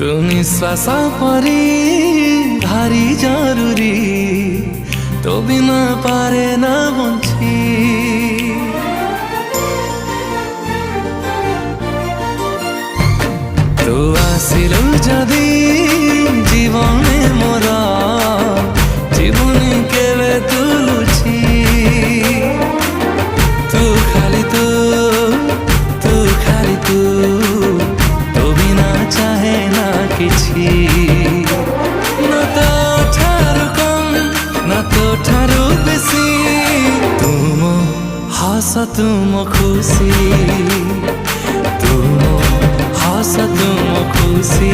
ତୁ ନିଶ୍ୱାସ ପରି ଭାରି ଜରୁରୀ, ତୋ ବିନା ପାରେ ନା ବଞ୍ଚି। ତୁ ଆସିଲୁ ଯଦି জীবনে মোর জীবনী কেবে তুলুছি। তু খালি তু খালি তু, তো বিনা চাহে না কিছু। না তো ঠারু কম না তো ঠারু বেশি, তুম হাস তুম খুশি, তুম হাস তুম খুশি।